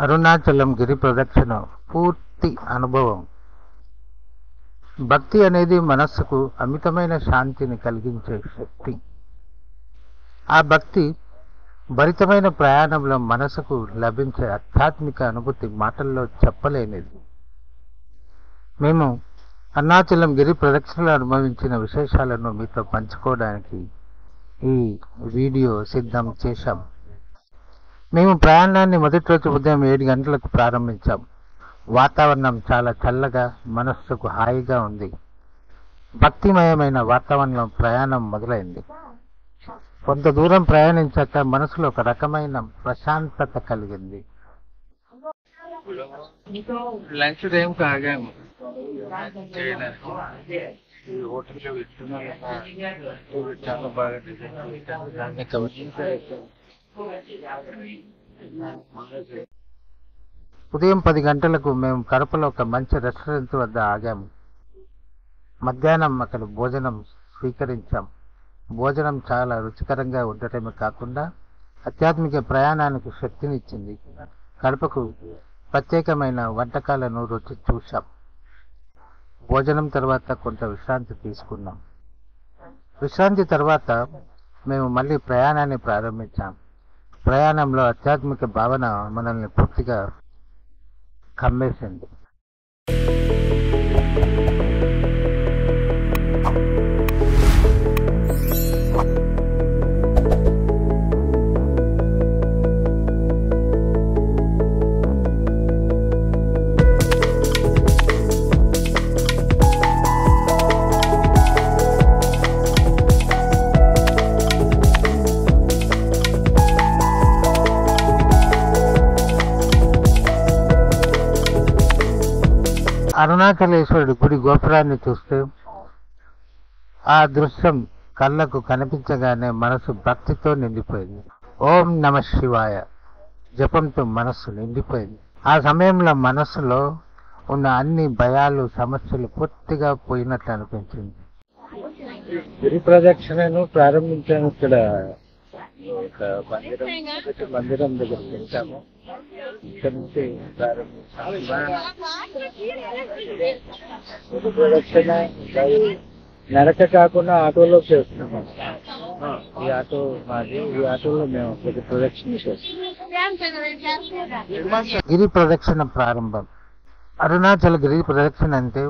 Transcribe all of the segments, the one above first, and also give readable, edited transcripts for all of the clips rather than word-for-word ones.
అరుణాచలం గిరి ప్రదక్షిణ పూర్తి అనుభవం. భక్తి అనేది మనస్సుకు అమితమైన శాంతిని కలిగించే శక్తి. ఆ భక్తి భరితమైన ప్రయాణంలో మనసుకు లభించే ఆధ్యాత్మిక అనుభూతి మాటల్లో చెప్పలేనిది. మేము అరుణాచలం గిరి ప్రదక్షిణలో అనుభవించిన విశేషాలను మీతో పంచుకోవడానికి ఈ వీడియో సిద్ధం చేశాం. మేము ప్రయాణాన్ని మొదటి రోజు ఉదయం 7 గంటలకు ప్రారంభించాం. వాతావరణం చాలా చల్లగా, మనస్సుకు హాయిగా ఉంది. భక్తిమయమైన వాతావరణంలో ప్రయాణం మొదలైంది. కొంత దూరం ప్రయాణించాక మనసులో ఒక రకమైన ప్రశాంతత కలిగింది. లంచ్ టైం ఆగాము. చాలా బాగా ఉదయం 10 గంటలకు మేము కడపలో ఒక మంచి రెస్టారెంట్ వద్ద ఆగాము. మధ్యాహ్నం అక్కడ భోజనం స్వీకరించాం. భోజనం చాలా రుచికరంగా ఉండటమే కాకుండా ఆధ్యాత్మిక ప్రయాణానికి శక్తినిచ్చింది. కడపకు ప్రత్యేకమైన వంటకాలను రుచి చూశాం. భోజనం తర్వాత కొంత విశ్రాంతి తీసుకున్నాం. విశ్రాంతి తర్వాత మేము మళ్ళీ ప్రయాణాన్ని ప్రారంభించాం. ప్రయాణంలో ఆధ్యాత్మిక భావన మనల్ని పూర్తిగా కమ్మేసింది. అరుణాచలేశ్వరుడి గుడి గోపురాన్ని చూస్తే ఆ దృశ్యం కళ్ళకు కనిపించగానే మనసు భక్తితో నిండిపోయింది. ఓం నమ శివాయ జపంతో మనస్సు నిండిపోయింది. ఆ సమయంలో మనస్సులో ఉన్న అన్ని భయాలు, సమస్యలు పూర్తిగా పోయినట్లు అనిపించింది. గిరి ప్రదక్షిణను ప్రారంభించాము. ఇక్కడ మందిరం దగ్గర వెళ్తాము. ఇక్కడ నుంచి నడక కాకుండా ఆటోలో చేస్తున్నాము. ఈ ఆటో మాది. ఈ ఆటోలో మేము ప్రదక్షిణ చేస్తాం. గిరి ప్రదక్షిణ ప్రారంభం. అరుణాచల గిరి ప్రదక్షిణ అంటే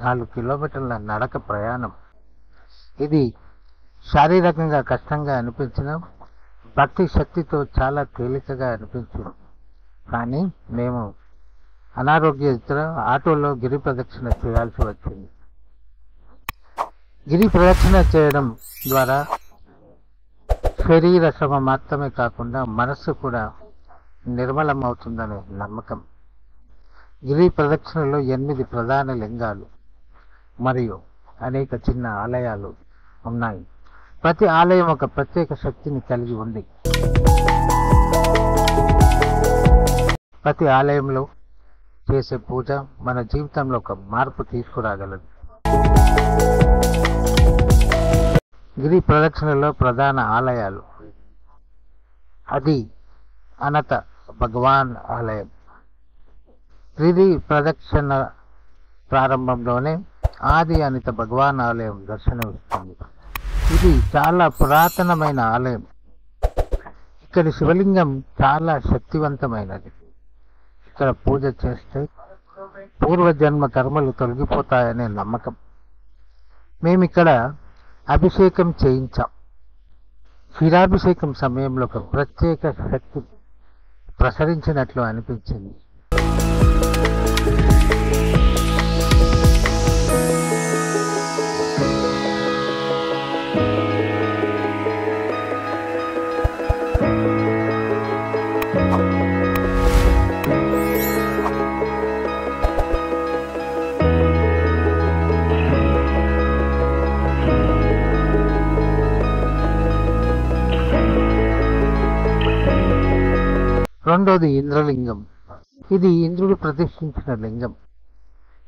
4 కిలోమీటర్ల నడక ప్రయాణం. ఇది శారీరకంగా కష్టంగా అనిపించిన భక్తి శక్తితో చాలా తేలికగా అనిపించింది. కానీ మేము అనారోగ్యరీత్యా ఆటోలో గిరి ప్రదక్షిణ చేయాల్సి వచ్చింది. గిరి ప్రదక్షిణ చేయడం ద్వారా శరీర శ్రమ మాత్రమే కాకుండా మనస్సు కూడా నిర్మలమవుతుందనే నమ్మకం. గిరి ప్రదక్షిణలో 8 ప్రధాన లింగాలు మరియు అనేక చిన్న ఆలయాలు ఉన్నాయి. ప్రతి ఆలయం ఒక ప్రత్యేక శక్తిని కలిగి ఉంది. ప్రతి ఆలయంలో చేసే పూజ మన జీవితంలో ఒక మార్పు తీసుకురాగలదు. గిరి ప్రదక్షిణలో ప్రధాన ఆలయాలు. అది అనంత భగవాన్ ఆలయం. గిరి ప్రదక్షిణ ప్రారంభంలోనే ఆది అనంత భగవాన్ ఆలయం దర్శనమిస్తుంది. ఇది చాలా పురాతనమైన ఆలయం. ఇక్కడి శివలింగం చాలా శక్తివంతమైనది. ఇక్కడ పూజ చేస్తే పూర్వజన్మ కర్మలు తొలగిపోతాయనే నమ్మకం. మేమిక్కడ అభిషేకం చేయించాం. క్షీరాభిషేకం సమయంలో ఒక ప్రత్యేక శక్తి ప్రసరించినట్లు అనిపించింది. రెండోది ఇంద్రలింగం. ఇది ఇంద్రుడు ప్రతిష్ఠించిన లింగం.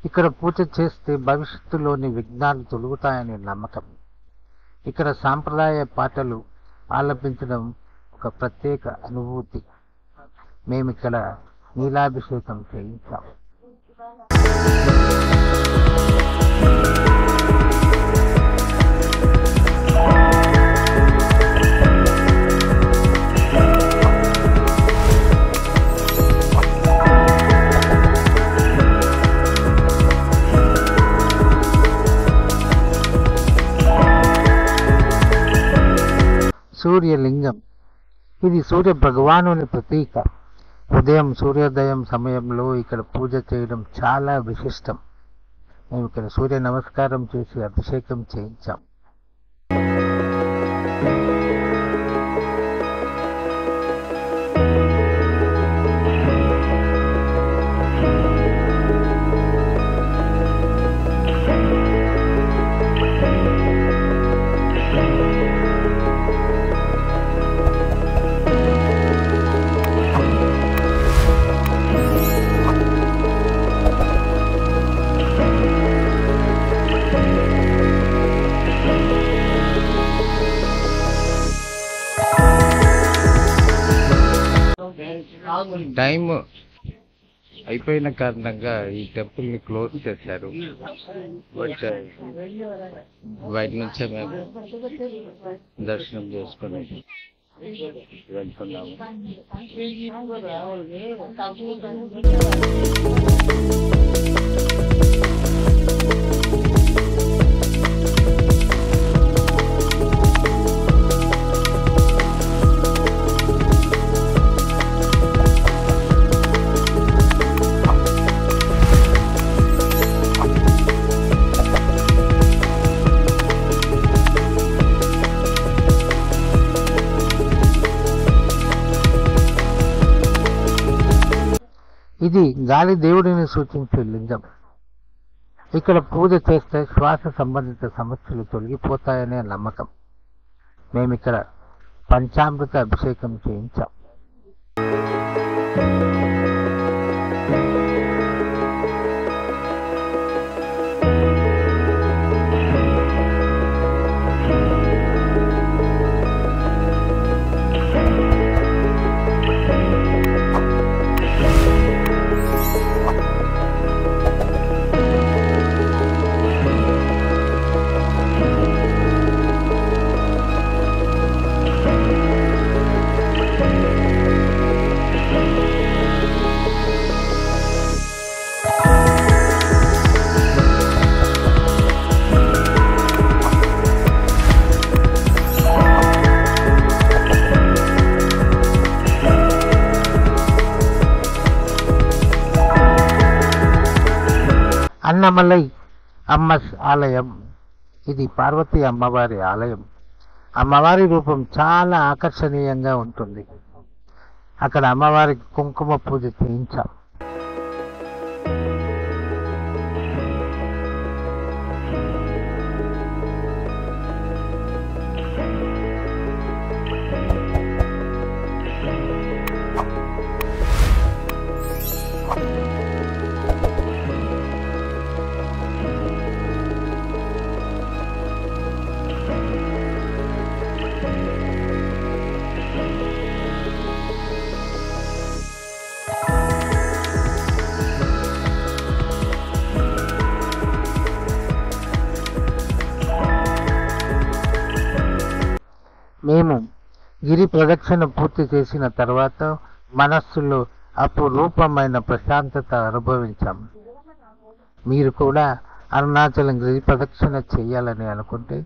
ఇక్కడ పూజ చేస్తే భవిష్యత్తులోని విఘ్నాలు తొలగుతాయనే నమ్మకం. ఇక్కడ సాంప్రదాయ పాటలు ఆలపించడం ఒక ప్రత్యేక అనుభూతి. మేమిక్కడ నీలాభిషేకం చేయించాం. సూర్యలింగం ఇది సూర్య భగవానుని ప్రతీక. ఉదయం సూర్యోదయం సమయంలో ఇక్కడ పూజ చేయడం చాలా విశిష్టం. మేము ఇక్కడ సూర్య నమస్కారం చేసి అభిషేకం చేయించాం. టైం అయిపోయిన కారణంగా ఈ టెంపుల్ ని క్లోజ్ చేశారు. బట్ బయట నుంచే మేము దర్శనం చేసుకుని వెళ్తున్నాము. ఇది గాలి దేవుడిని సూచించే లింగం. ఇక్కడ పూజ చేస్తే శ్వాస సంబంధిత సమస్యలు తొలగిపోతాయనే నమ్మకం. మేమిక్కడ పంచామృత అభిషేకం చేయించాం. అన్నమలై అమ్మ ఆలయం ఇది పార్వతీ అమ్మవారి ఆలయం. అమ్మవారి రూపం చాలా ఆకర్షణీయంగా ఉంటుంది. అక్కడ అమ్మవారికి కుంకుమ పూజ చేయించాం. మేము గిరి ప్రదక్షిణ పూర్తి చేసిన తర్వాత మనస్సులో అపురూపమైన ప్రశాంతత అనుభవించాము. మీరు కూడా అరుణాచలం గిరి ప్రదక్షిణ చేయాలని అనుకుంటే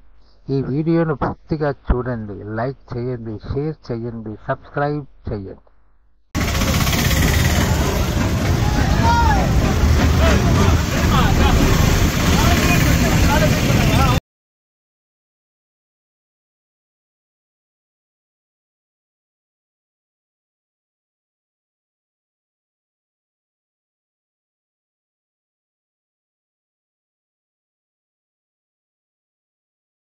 ఈ వీడియోను పూర్తిగా చూడండి, లైక్ చేయండి, షేర్ చేయండి, సబ్స్క్రైబ్ చేయండి.